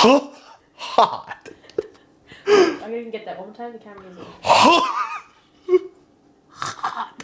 hot. I'm gonna even get that one more time. The camera is Hot.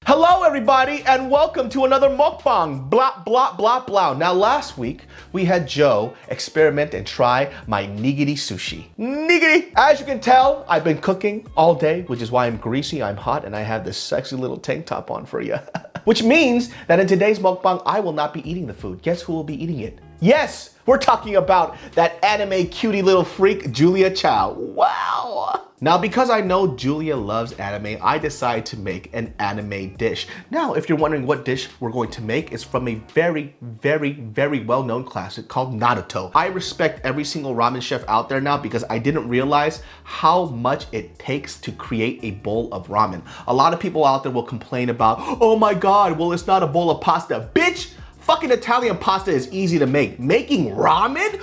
Hello everybody and welcome to another mukbang, blah blah blah blah. Now last week we had Joe experiment and try my niggity sushi. Niggity! As you can tell, I've been cooking all day, which is why I'm greasy, I'm hot, and I have this sexy little tank top on for you. Which means that in today's mukbang, I will not be eating the food. Guess who will be eating it? Yes, we're talking about that anime cutie little freak, Julia CHOW. Wow! Now, because I know Julia loves anime, I decided to make an anime dish. Now, if you're wondering what dish we're going to make, it's from a very, very, very well-known classic called NARUTO. I respect every single ramen chef out there now because I didn't realize how much it takes to create a bowl of ramen. A lot of people out there will complain about, oh my God, well, it's not a bowl of pasta. Bitch! Fucking Italian pasta is easy to make. Making ramen?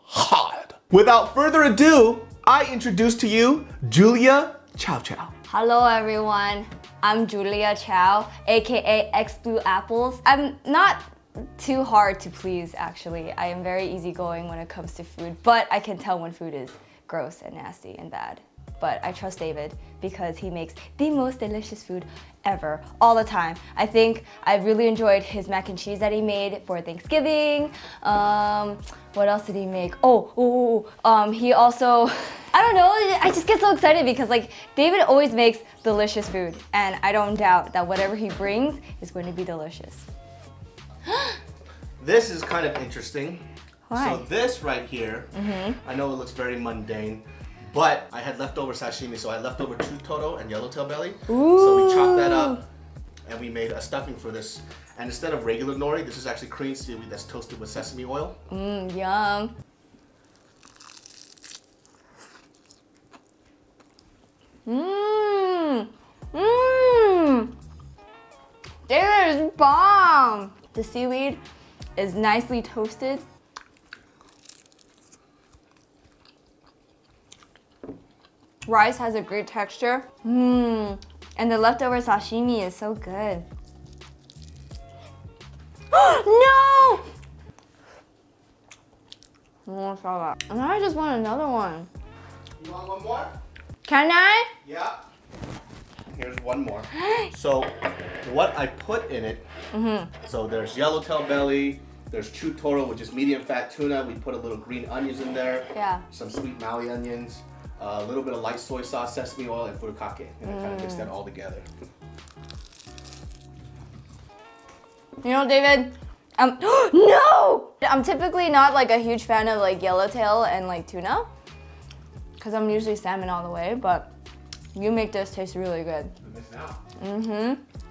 Hard. Without further ado, I introduce to you Julia CHOW. Hello everyone, I'm Julia CHOW, aka X Blue Apples. I'm not too hard to please actually. I am very easygoing when it comes to food, but I can tell when food is gross and nasty and bad. But I trust David because he makes the most delicious food ever, all the time. I think I really enjoyed his mac and cheese that he made for Thanksgiving. What else did he make? He also, I don't know, I just get so excited because like David always makes delicious food and I don't doubt that whatever he brings is going to be delicious. This is kind of interesting. Why? So this right here, I know it looks very mundane, but I had leftover sashimi, so I had leftover chutoro and yellowtail belly. Ooh. So we chopped that up and we made a stuffing for this. And instead of regular nori, this is actually Korean seaweed that's toasted with sesame oil. Yum. This is bomb. The seaweed is nicely toasted. Rice has a great texture. And the leftover sashimi is so good. No! I saw that. And I just want another one. You want one more? Can I? Yeah. Here's one more. So what I put in it, so there's yellowtail belly, there's chutoro, which is medium fat tuna. We put a little green onions in there. Yeah. Some sweet Maui onions. A little bit of light soy sauce, sesame oil, and furikake, and I kind of mix that all together. You know, David, no! I'm typically not like a huge fan of like yellowtail and like tuna, because I'm usually salmon all the way, but you make this taste really good.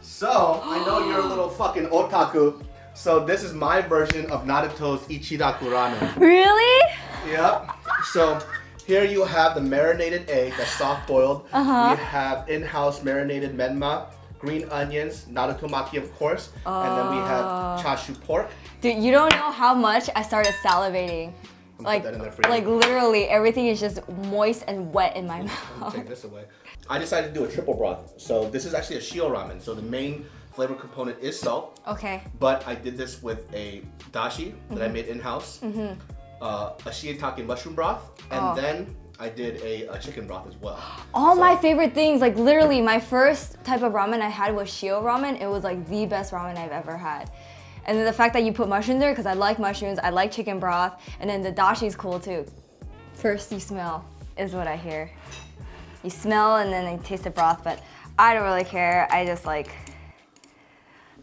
So, I know you're a little fucking otaku, so this is my version of Naruto's Ichiraku ramen. Really? Yep. So, here you have the marinated egg that's soft boiled. We have in-house marinated menma, green onions, Naruto maki of course, and then we have chashu pork. Dude, you don't know how much I started salivating. Like, put that in there for you. Like literally everything is just moist and wet in my mouth. Take this away. I decided to do a triple broth. So this is actually a shio ramen. So the main flavor component is salt. Okay. But I did this with a dashi that I made in-house. A shiitake mushroom broth, and then I did a chicken broth as well. All my favorite things, like literally my first type of ramen I had was shio ramen. It was like the best ramen I've ever had. And then the fact that you put mushrooms there, because I like mushrooms, I like chicken broth, and then the dashi is cool too. First you smell, is what I hear. You smell and then you taste the broth, but I don't really care. I just like,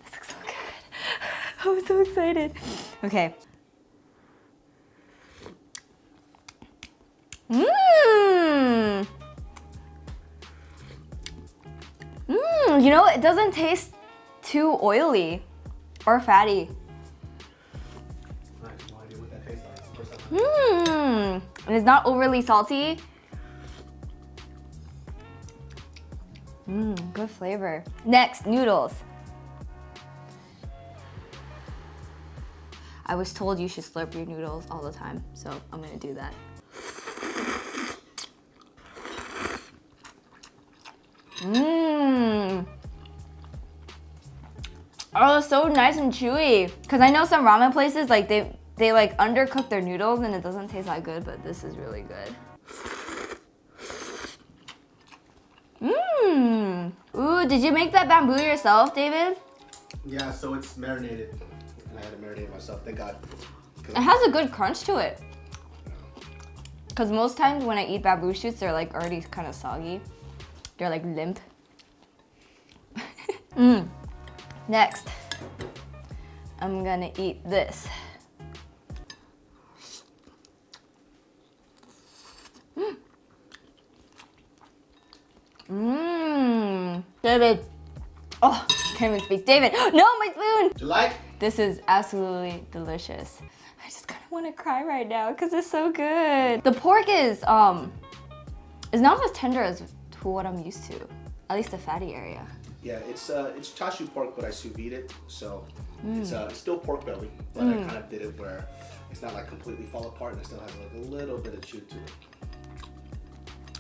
this looks so good. I'm so excited. Okay. You know, it doesn't taste too oily or fatty. I have no idea what that tastes like. And it's not overly salty. Good flavor. Next, noodles. I was told you should slurp your noodles all the time, so I'm gonna do that. Oh, it's so nice and chewy. Cause I know some ramen places like they like undercook their noodles and it doesn't taste that good, but this is really good. Mmm. Ooh, did you make that bamboo yourself, David? Yeah, so it's marinated. And I had to marinate it myself, thank God. It has a good crunch to it. Because most times when I eat bamboo shoots, they're like already kind of soggy. They're like limp. Next, I'm gonna eat this. David. Oh, can't even speak. David, no, my spoon! Do you like? This is absolutely delicious. I just kind of want to cry right now because it's so good. The pork is not as tender as to what I'm used to, at least the fatty area. Yeah, it's chashu pork, but I sous vide it, so it's still pork belly, but I kind of did it where it's not like completely fall apart, and it still has like a little bit of chew to it.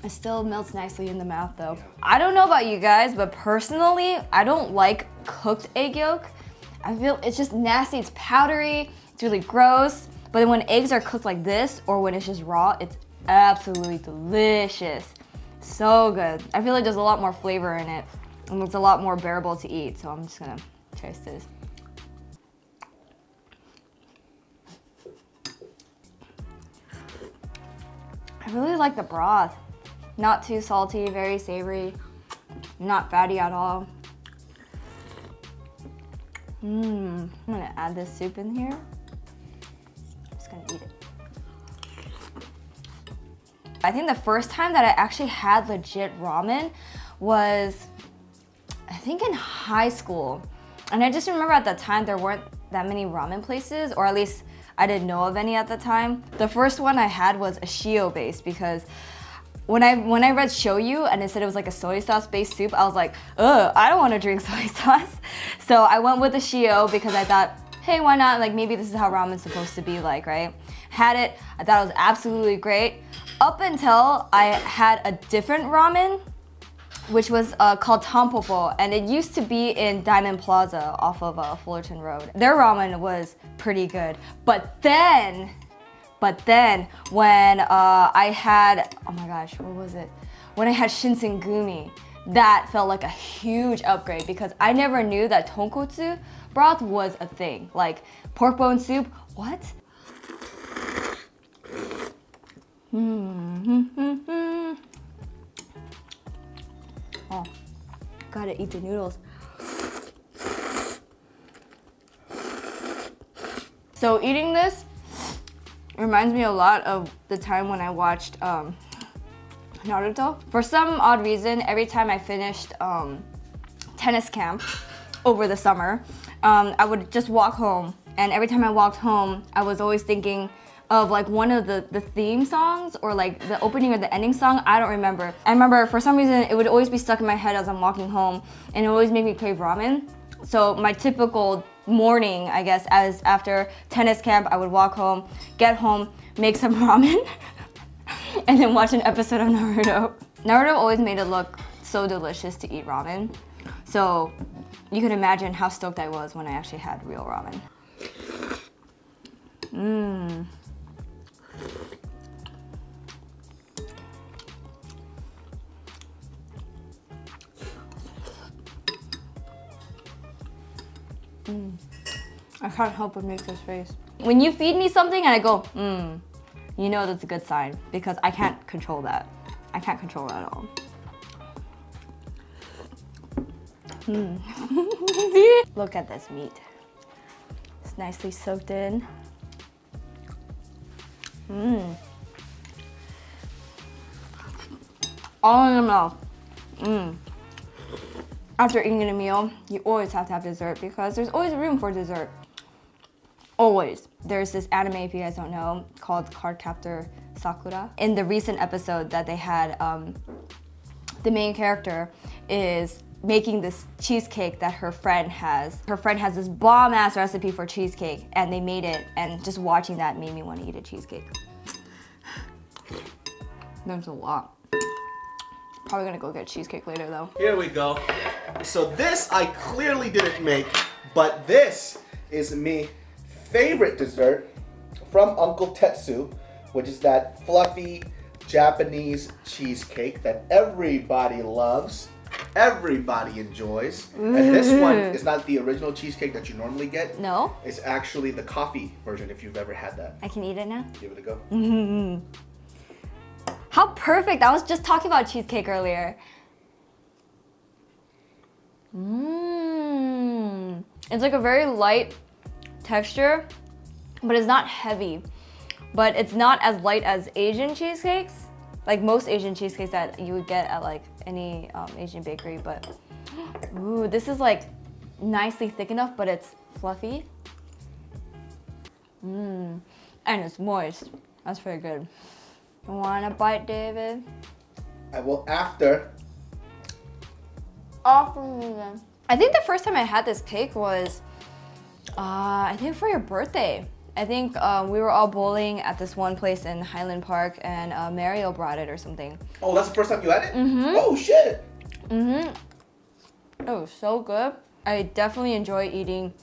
It still melts nicely in the mouth though. Yeah. I don't know about you guys, but personally, I don't like cooked egg yolk. I feel it's just nasty, it's powdery, it's really gross. But then when eggs are cooked like this, or when it's just raw, it's absolutely delicious. So good. I feel like there's a lot more flavor in it, and it's a lot more bearable to eat, so I'm just gonna taste this. I really like the broth. Not too salty, very savory, not fatty at all. I'm gonna add this soup in here. I'm just gonna eat it. I think the first time that I actually had legit ramen was, I think in high school. And I just remember at that time there weren't that many ramen places, or at least I didn't know of any at the time. The first one I had was a shio base because when I read shoyu and it said it was like a soy sauce based soup, I was like, ugh, I don't want to drink soy sauce. So I went with the shio because I thought, hey, why not? Like maybe this is how ramen's supposed to be like, right? Had it, I thought it was absolutely great. Up until I had a different ramen, which was called Tampopo, and it used to be in Diamond Plaza off of Fullerton Road. Their ramen was pretty good, but then when I had, oh my gosh, what was it? When I had shinsengumi, that felt like a huge upgrade because I never knew that tonkotsu broth was a thing. Like pork bone soup, what? Oh, gotta eat the noodles. So eating this reminds me a lot of the time when I watched Naruto. For some odd reason, every time I finished tennis camp over the summer, I would just walk home. And every time I walked home, I was always thinking of like one of the theme songs or like the opening or the ending song. I don't remember. I remember for some reason it would always be stuck in my head as I'm walking home, and it always made me crave ramen. So my typical morning, I guess, as after tennis camp, I would walk home, get home, make some ramen, and then watch an episode of Naruto. Naruto always made it look so delicious to eat ramen. So you can imagine how stoked I was when I actually had real ramen. I can't help but make this face. When you feed me something and I go, you know that's a good sign because I can't control that. I can't control that at all. Look at this meat. It's nicely soaked in. All in the mouth. After eating a meal, you always have to have dessert because there's always room for dessert. Always. There's this anime, if you guys don't know, called Cardcaptor Sakura. In the recent episode that they had, the main character is making this cheesecake that her friend has. Her friend has this bomb-ass recipe for cheesecake, and they made it, and just watching that made me want to eat a cheesecake. There's a lot. Probably gonna go get cheesecake later though. Here we go. So this I clearly didn't make. But this is me favorite dessert from Uncle Tetsu, which is that fluffy Japanese cheesecake that everybody loves, everybody enjoys. And this one is not the original cheesecake that you normally get. No? It's actually the coffee version if you've ever had that. I can eat it now? Give it a go. How perfect! I was just talking about cheesecake earlier. It's like a very light texture, but it's not heavy. But it's not as light as Asian cheesecakes, like most Asian cheesecakes that you would get at like any Asian bakery. But ooh, this is like nicely thick enough, but it's fluffy. And it's moist. That's very good. You want a bite, David? I will after. Offer me then. I think the first time I had this cake was, I think for your birthday. I think we were all bowling at this one place in Highland Park, and Mario brought it or something. Oh, that's the first time you had it? Oh, shit. It was so good. I definitely enjoy eating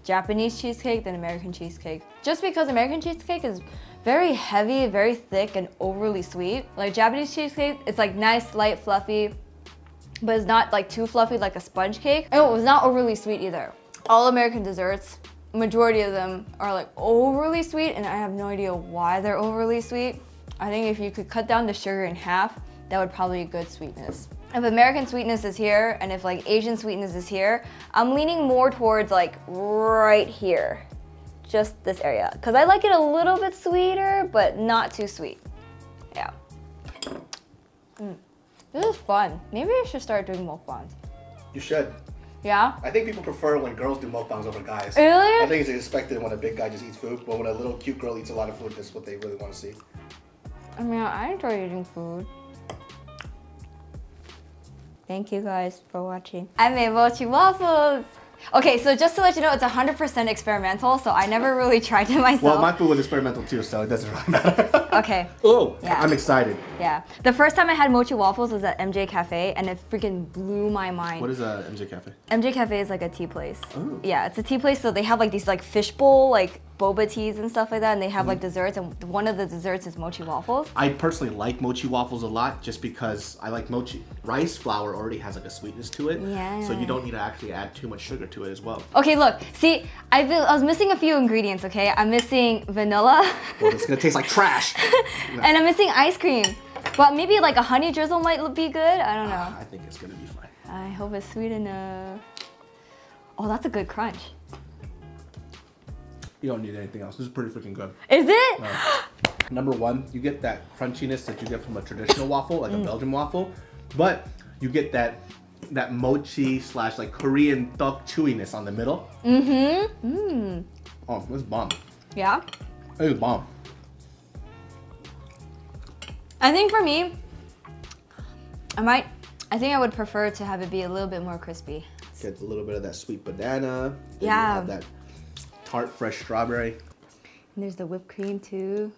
Japanese cheesecake than American cheesecake. Just because American cheesecake is very heavy, very thick, and overly sweet. Like Japanese cheesecake, it's like nice, light, fluffy, but it's not like too fluffy like a sponge cake. And it was not overly sweet either. All American desserts, majority of them are like overly sweet, and I have no idea why they're overly sweet. I think if you could cut down the sugar in half, that would probably be good sweetness. If American sweetness is here, and if like Asian sweetness is here, I'm leaning more towards like right here. Just this area. Because I like it a little bit sweeter, but not too sweet. Yeah. This is fun. Maybe I should start doing mukbangs. You should. Yeah? I think people prefer when girls do mukbangs over guys. Really? I think it's expected when a big guy just eats food, but when a little cute girl eats a lot of food, that's what they really want to see. I mean, I enjoy eating food. Thank you guys for watching. I made mochi waffles. Okay, so just to let you know, it's 100% experimental, so I never really tried it myself. Well, my food was experimental too, so it doesn't really matter. Okay. Oh, Yeah. I'm excited. Yeah. The first time I had mochi waffles was at MJ Cafe, and it freaking blew my mind. What is a MJ Cafe? MJ Cafe is like a tea place. Oh. Yeah, it's a tea place, so they have like these like fishbowl, like boba teas and stuff like that, and they have like desserts, and one of the desserts is mochi waffles. I personally like mochi waffles a lot just because I like mochi. Rice flour already has like a sweetness to it, Yeah. so you don't need to actually add too much sugar to it as well. Okay, look, see, I was missing a few ingredients, okay? I'm missing vanilla. Well, it's gonna taste like trash. And I'm missing ice cream. But maybe like a honey drizzle might be good, I don't know. I think it's gonna be fine. I hope it's sweet enough. Oh, that's a good crunch. You don't need anything else. This is pretty freaking good. Is it? Number one, you get that crunchiness that you get from a traditional waffle, like a Belgian waffle, but you get that mochi / like Korean duck chewiness on the middle. Oh, this is bomb. Yeah? It is bomb. I think for me, I think I would prefer to have it be a little bit more crispy. Get a little bit of that sweet banana. Then Yeah. You have that tart fresh strawberry. And there's the whipped cream too.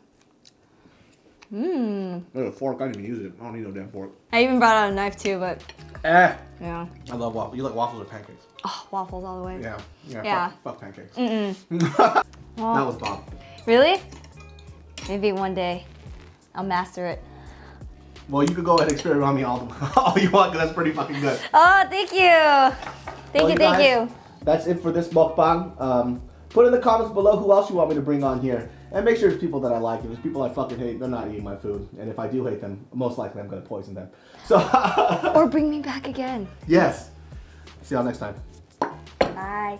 There's a fork. I didn't even use it. I don't need no damn fork. I even brought out a knife too, but Eh. yeah. I love waffles. You like waffles or pancakes? Oh, waffles all the way. Yeah. Yeah. Fuck pancakes. Well, That was bomb. really? Maybe one day I'll master it. Well, you could go ahead and experiment on me all you want, because that's pretty fucking good. Oh, thank you. Thank you. That's it for this mukbang. Put in the comments below who else you want me to bring on here. And make sure it's people that I like. If there's people I fucking hate, they're not eating my food. And if I do hate them, most likely I'm going to poison them. So. Or bring me back again. Yes. See y'all next time. Bye.